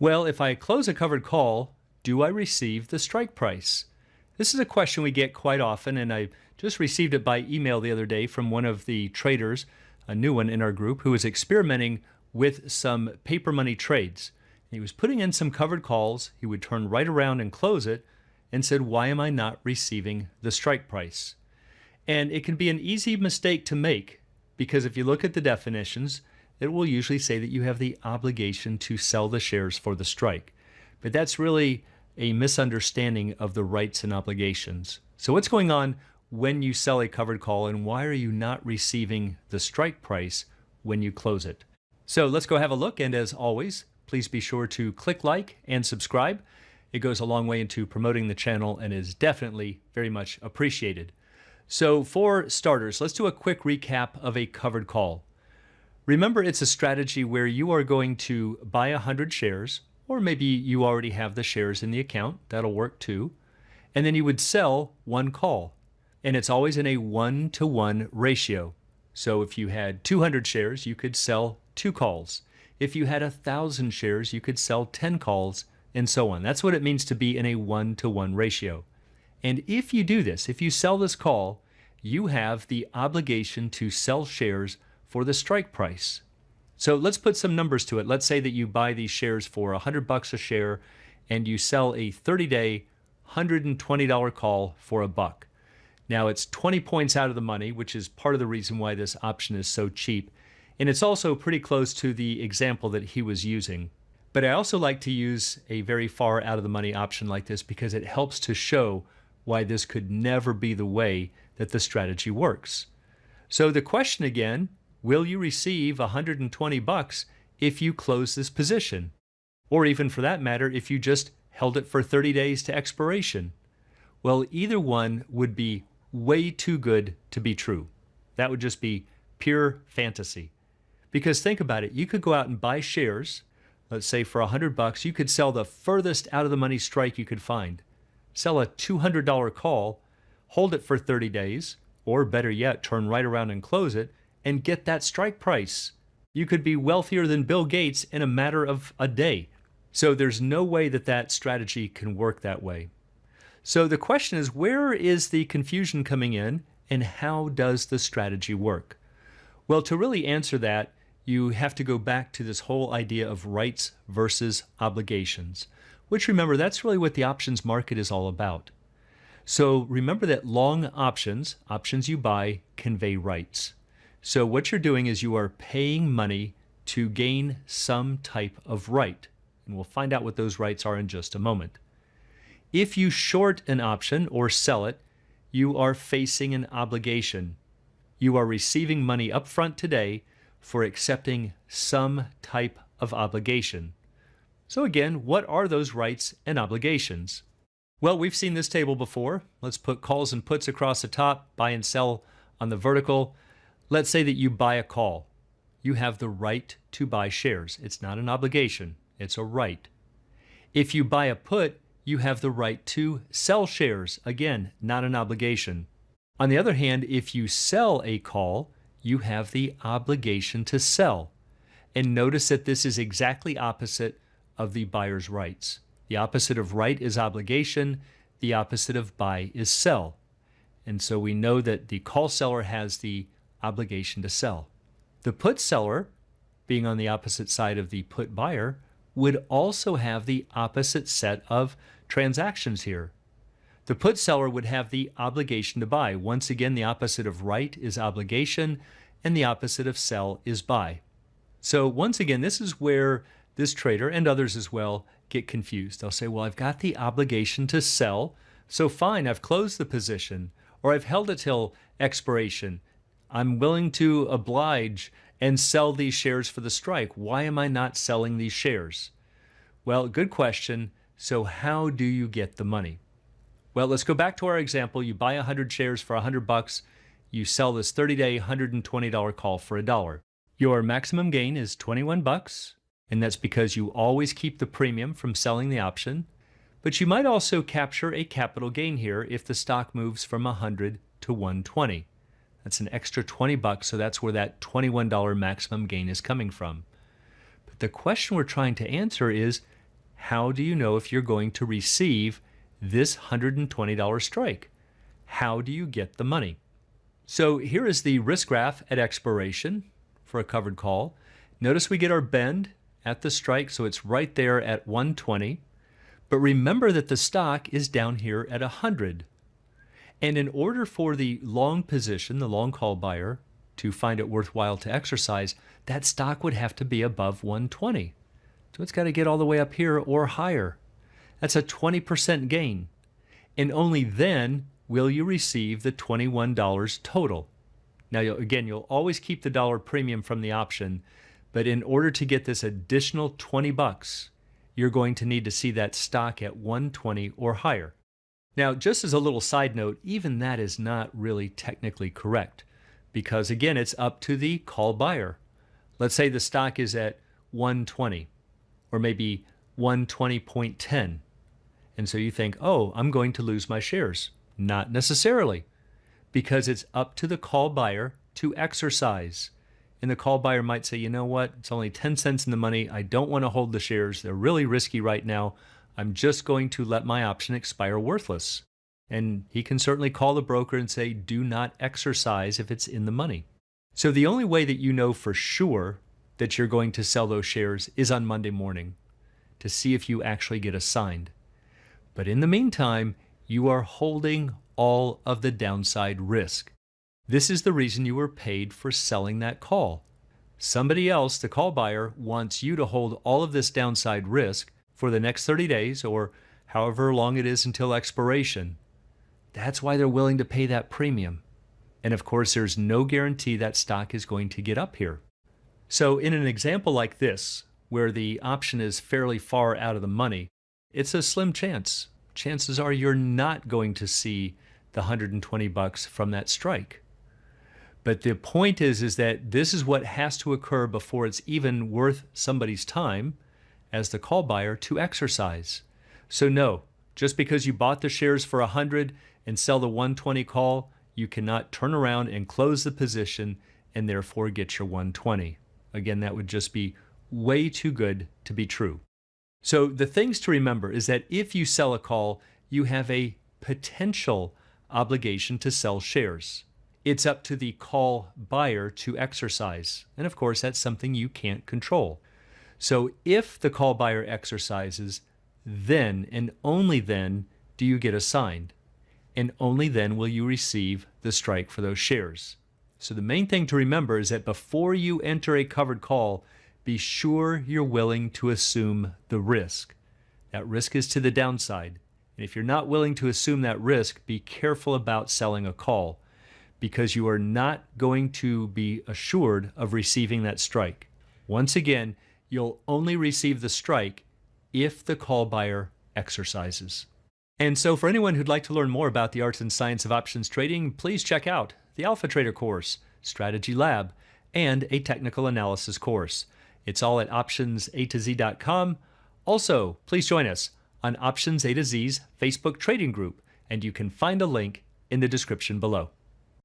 Well, if I close a covered call, do I receive the strike price? This is a question we get quite often, and I just received it by email the other day from one of the traders, a new one in our group, who was experimenting with some paper money trades. He was putting in some covered calls. He would turn right around and close it and said, why am I not receiving the strike price? And it can be an easy mistake to make because if you look at the definitions, it will usually say that you have the obligation to sell the shares for the strike. But that's really a misunderstanding of the rights and obligations. So what's going on when you sell a covered call, and why are you not receiving the strike price when you close it? So let's go have a look, and as always, please be sure to click like and subscribe. It goes a long way into promoting the channel and is definitely very much appreciated. So for starters, let's do a quick recap of a covered call. Remember, it's a strategy where you are going to buy 100 shares, or maybe you already have the shares in the account. That'll work too. And then you would sell one call. And it's always in a 1-to-1 ratio. So if you had 200 shares, you could sell 2 calls. If you had 1,000 shares, you could sell 10 calls, and so on. That's what it means to be in a 1-to-1 ratio. And if you do this, if you sell this call, you have the obligation to sell shares for the strike price. So let's put some numbers to it. Let's say that you buy these shares for $100 a share and you sell a 30-day $120 call for $1. Now it's 20 points out of the money, which is part of the reason why this option is so cheap. And it's also pretty close to the example that he was using. But I also like to use a very far out of the money option like this because it helps to show why this could never be the way that the strategy works. So the question again, will you receive $120 if you close this position? Or even for that matter, if you just held it for 30 days to expiration? Well, either one would be way too good to be true. That would just be pure fantasy. Because think about it, you could go out and buy shares, let's say for $100, you could sell the furthest out of the money strike you could find. Sell a $200 call, hold it for 30 days, or better yet, turn right around and close it, and get that strike price. You could be wealthier than Bill Gates in a matter of a day. So there's no way that that strategy can work that way. So the question is, where is the confusion coming in, and how does the strategy work? Well, to really answer that, you have to go back to this whole idea of rights versus obligations, which remember, that's really what the options market is all about. So remember that long options you buy, convey rights. So what you're doing is you are paying money to gain some type of right. And we'll find out what those rights are in just a moment. If you short an option or sell it, you are facing an obligation. You are receiving money up front today for accepting some type of obligation. So again, what are those rights and obligations? Well, we've seen this table before. Let's put calls and puts across the top, buy and sell on the vertical. Let's say that you buy a call. You have the right to buy shares. It's not an obligation, it's a right. If you buy a put, you have the right to sell shares. Again, not an obligation. On the other hand, if you sell a call, you have the obligation to sell. And notice that this is exactly opposite of the buyer's rights. The opposite of right is obligation. The opposite of buy is sell. And so we know that the call seller has the obligation to sell. The put seller, being on the opposite side of the put buyer, would also have the opposite set of transactions here. The put seller would have the obligation to buy. Once again, the opposite of right is obligation, and the opposite of sell is buy. So once again, this is where this trader, and others as well, get confused. They'll say, well, I've got the obligation to sell, so fine, I've closed the position, or I've held it till expiration. I'm willing to oblige and sell these shares for the strike. Why am I not selling these shares? Well, good question. So how do you get the money? Well, let's go back to our example. You buy 100 shares for $100. You sell this 30-day $120 call for $1. Your maximum gain is $21, and that's because you always keep the premium from selling the option. But you might also capture a capital gain here if the stock moves from 100 to 120. That's an extra $20, so that's where that $21 maximum gain is coming from. But the question we're trying to answer is, how do you know if you're going to receive this $120 strike? How do you get the money? So here is the risk graph at expiration for a covered call. Notice we get our bend at the strike, so it's right there at 120. But remember that the stock is down here at 100. And in order for the long position, the long call buyer, to find it worthwhile to exercise, that stock would have to be above 120. So it's got to get all the way up here or higher. That's a 20% gain. And only then will you receive the $21 total. Now, you'll always keep the dollar premium from the option, but in order to get this additional $20, you're going to need to see that stock at 120 or higher. Now, just as a little side note, even that is not really technically correct because, again, it's up to the call buyer. Let's say the stock is at 120 or maybe 120.10. And so you think, oh, I'm going to lose my shares. Not necessarily, because it's up to the call buyer to exercise. And the call buyer might say, you know what, it's only 10 cents in the money. I don't want to hold the shares. They're really risky right now. I'm just going to let my option expire worthless. And he can certainly call the broker and say, do not exercise if it's in the money. So the only way that you know for sure that you're going to sell those shares is on Monday morning to see if you actually get assigned. But in the meantime, you are holding all of the downside risk. This is the reason you were paid for selling that call. Somebody else, the call buyer, wants you to hold all of this downside risk for the next 30 days or however long it is until expiration. That's why they're willing to pay that premium. And of course, there's no guarantee that stock is going to get up here. So in an example like this, where the option is fairly far out of the money, it's a slim chance. Chances are you're not going to see the $120 from that strike. But the point is that this is what has to occur before it's even worth somebody's time as the call buyer to exercise. So no, just because you bought the shares for 100 and sell the 120 call, you cannot turn around and close the position and therefore get your 120. Again, that would just be way too good to be true. So the things to remember is that if you sell a call, you have a potential obligation to sell shares. It's up to the call buyer to exercise. And of course, that's something you can't control. So if the call buyer exercises, then and only then do you get assigned. And only then will you receive the strike for those shares. So the main thing to remember is that before you enter a covered call, be sure you're willing to assume the risk. That risk is to the downside. And if you're not willing to assume that risk, be careful about selling a call because you are not going to be assured of receiving that strike. Once again, you'll only receive the strike if the call buyer exercises. And so for anyone who'd like to learn more about the arts and science of options trading, please check out the Alpha Trader course, Strategy Lab, and a technical analysis course. It's all at optionsatoz.com. Also, please join us on Options A to Z's Facebook trading group, and you can find a link in the description below.